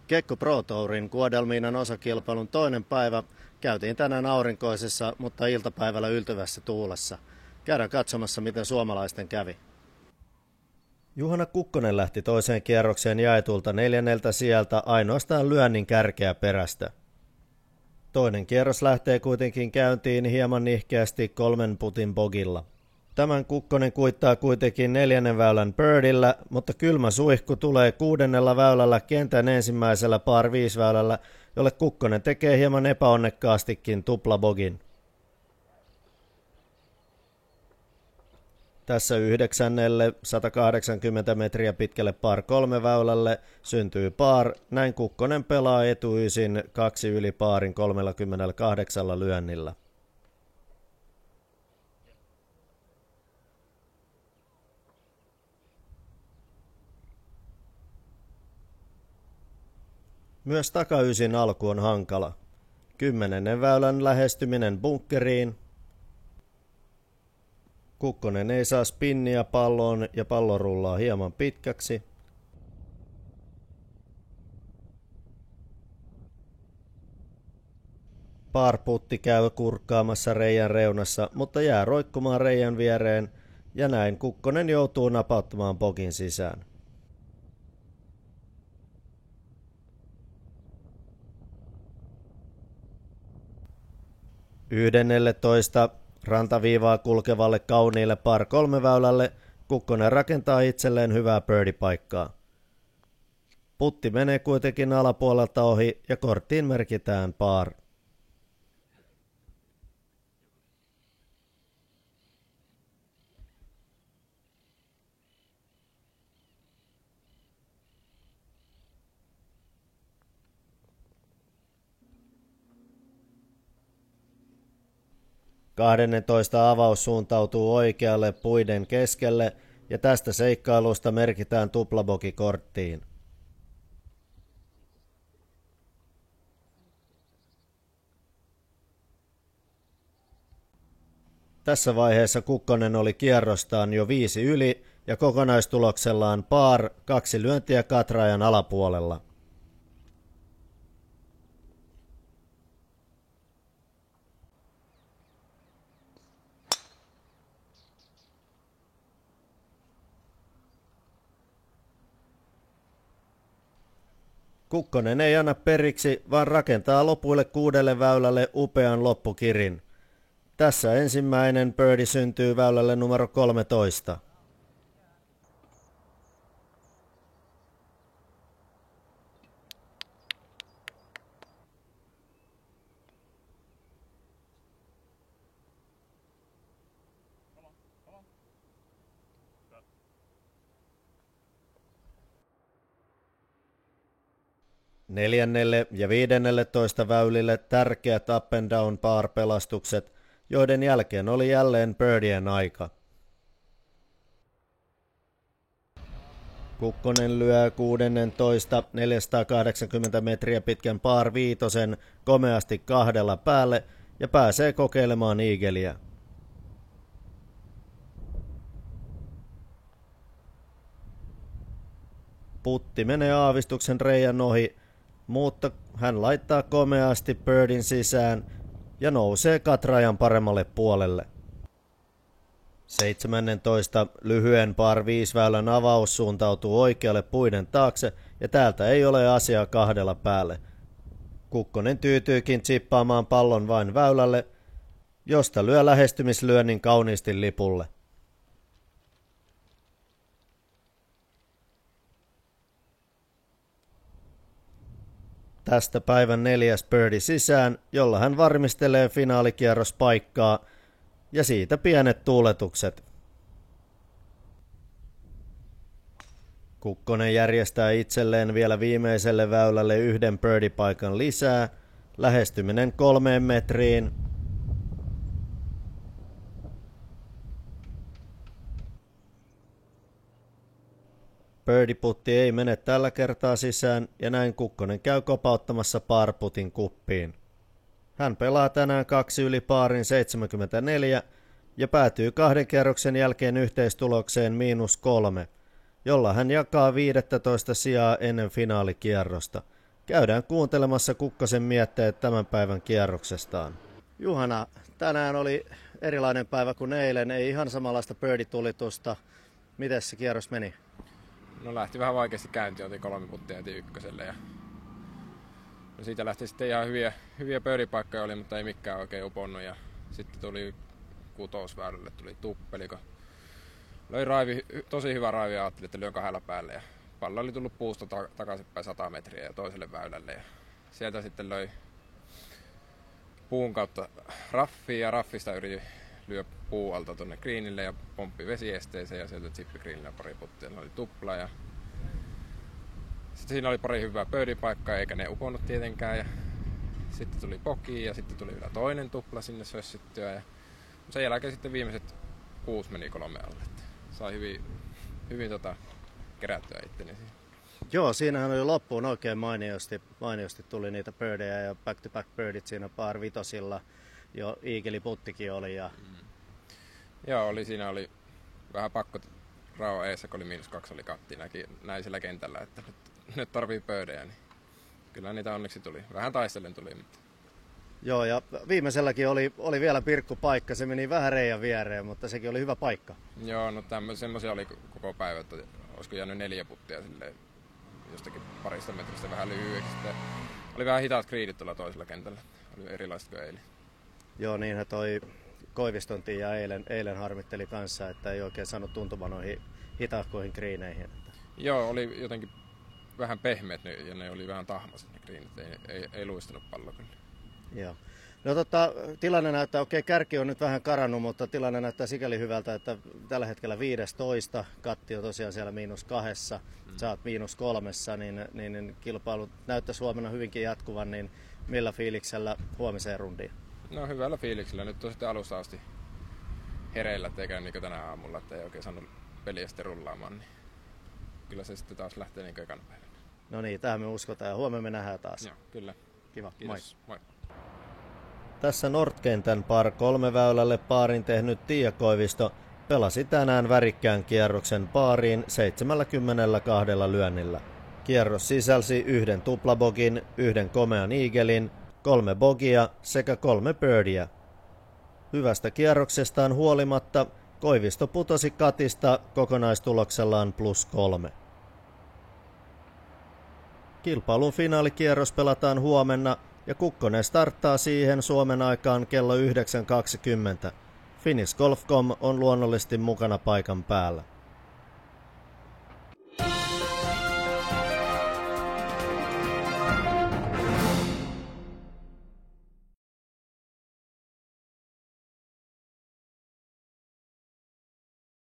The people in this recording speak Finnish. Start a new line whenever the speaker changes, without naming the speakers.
Kekko Pro Tourin Guadalminan osakilpailun toinen päivä käytiin tänään aurinkoisessa, mutta iltapäivällä yltyvässä tuulessa. Käydään katsomassa, miten suomalaisten kävi. Juhana Kukkonen lähti toiseen kierrokseen jaetulta 4. sieltä ainoastaan lyönnin kärkeä perästä. Toinen kierros lähtee kuitenkin käyntiin hieman nihkeästi 3 putin bogilla. Tämän Kukkonen kuittaa kuitenkin 4. väylän birdillä, mutta kylmä suihku tulee 6. väylällä kentän ensimmäisellä par 5 väylällä, jolle Kukkonen tekee hieman epäonnekkaastikin tuplabogin. Tässä 9. 180 metriä pitkälle par 3 väylälle syntyy par, näin Kukkonen pelaa etuysin 2 yli paarin 38 lyönnillä. Myös takaysin alku on hankala. 10. väylän lähestyminen bunkkeriin. Kukkonen ei saa spinniä palloon ja pallo rullaa hieman pitkäksi. Par-putti käy kurkkaamassa reiän reunassa, mutta jää roikkumaan reiän viereen ja näin Kukkonen joutuu napauttamaan bogin sisään. 11. rantaviivaa kulkevalle kauniille par 3 väylälle Kukkonen rakentaa itselleen hyvää birdie-paikkaa. Putti menee kuitenkin alapuolelta ohi ja korttiin merkitään par. Kahdennentoista avaus suuntautuu oikealle puiden keskelle ja tästä seikkailusta merkitään tuplabogi korttiin. Tässä vaiheessa Kukkonen oli kierrostaan jo 5 yli ja kokonaistuloksellaan par 2 lyöntiä katraajan alapuolella. Kukkonen ei anna periksi, vaan rakentaa lopuille 6. väylälle upean loppukirin. Tässä ensimmäinen birdie syntyy väylälle numero 13. Neljännelle ja 15. väylille tärkeät up and down par pelastukset, joiden jälkeen oli jälleen birdien aika. Kukkonen lyö 16. 480 metriä pitkän par 5 komeasti 2 päälle ja pääsee kokeilemaan eagleä. Putti menee aavistuksen reiän ohi, mutta hän laittaa komeasti birdin sisään ja nousee katraajan paremmalle puolelle. 17. lyhyen par 5 väylän avaus suuntautuu oikealle puiden taakse ja täältä ei ole asiaa 2 päälle. Kukkonen tyytyykin chippaamaan pallon vain väylälle, josta lyö lähestymislyönnin kauniisti lipulle. Tästä päivän 4. birdie sisään, jolla hän varmistelee finaalikierrospaikkaa ja siitä pienet tuuletukset. Kukkonen järjestää itselleen vielä viimeiselle väylälle 1 birdie-paikan lisää, lähestyminen 3 metriin. Birdie-putti ei mene tällä kertaa sisään ja näin Kukkonen käy kopauttamassa par-putin kuppiin. Hän pelaa tänään 2 yli paarin 74 ja päätyy 2 kierroksen jälkeen yhteistulokseen -3, jolla hän jakaa 15 sijaa ennen finaalikierrosta. Käydään kuuntelemassa Kukkosen mietteet tämän päivän kierroksestaan. Juhana, tänään oli erilainen päivä kuin eilen, ei ihan samanlaista birdie-tulitusta. Miten se kierros meni?
No lähti vähän vaikeasti käynti, otin 3 puttia heti ykköselle. Ja no siitä lähti sitten ihan hyviä birdie-paikkoja oli, mutta ei mikään oikein uponnut. Ja sitten tuli kutosväylälle, tuli tuppeli, kun löi tosi hyvä raivi ja ajattelin, että lyön 2 päälle. Ja pallo oli tullut puusta takaisinpäin 100 metriä ja toiselle väylälle. Ja sieltä sitten löi puun kautta raffiin ja raffista yritin lyö puualta tuonne greenille ja pomppi vesiesteeseen ja sieltä chippi greenille pari puttia. Se oli tupla ja sitten siinä oli pari hyvää birdie-paikkaa eikä ne uponnut tietenkään. Ja sitten tuli poki ja sitten tuli vielä toinen tupla sinne sössittyä ja sen jälkeen sitten viimeiset 6 meni 3 alle. Sai hyvin kerättyä itteni siihen.
Joo, siinähän oli loppuun oikein mainiosti tuli niitä birdejä ja back-to-back birdit siinä par vitosilla. Jo eagle puttikin oli. Ja...
Joo, siinä oli vähän pakko rauha eessä, kun oli -2 oli katti. Näin sillä kentällä, että nyt tarvii birdejä. Niin kyllä niitä onneksi tuli. Vähän taistellen tuli. Mutta...
Joo, ja viimeiselläkin oli vielä pirkkupaikka. Se meni vähän reijän viereen, mutta sekin oli hyvä paikka.
Joo, no semmoisia oli koko päivä, että olisiko jäänyt 4 puttia silleen jostakin parista metristä vähän lyhyeksi. Oli vähän hitaat kriidit tuolla toisella kentällä. Oli erilaiset kuin eilen.
Joo, niinhän toi Koiviston Tiia eilen harmitteli kanssa, että ei oikein saanut tuntumaan noihin hitaakkoihin kriineihin.
Joo, oli jotenkin vähän pehmeät ja ne oli vähän tahmaset ne kriinit. Ei luistanut pallo kyllä.
Joo. No tilanne näyttää, kärki on nyt vähän karannut, mutta tilanne näyttää sikäli hyvältä, että tällä hetkellä 15, katti on tosiaan siellä -2, sä oot -3, niin kilpailu näyttäisi huomenna hyvinkin jatkuvan, niin millä fiiliksellä huomiseen rundiin?
No hyvällä fiiliksellä, nyt on sitten alusta asti hereillä, eikä niin kuin tänä aamulla, että ei oikein saanut peliä sitten rullaamaan, niin kyllä se sitten taas lähtee niin kuin ekana päivänä.
No niin, tähän me uskotaan ja huomenna me nähdään taas.
Joo, kyllä.
Kiva,
kiitos. Moi.
Tässä Nordkentän par 3 väylälle paarin tehnyt Tiia Koivisto pelasi tänään värikkään kierroksen paariin 72 lyönnillä. Kierros sisälsi 1 tuplabogin, 1 komean eaglein, 3 bogia sekä 3 birdiä. Hyvästä kierroksestaan huolimatta Koivisto putosi katista kokonaistuloksellaan +3. Kilpailun finaalikierros pelataan huomenna ja Kukkonen starttaa siihen Suomen aikaan kello 9.20. Finnish Golf.com on luonnollisesti mukana paikan päällä.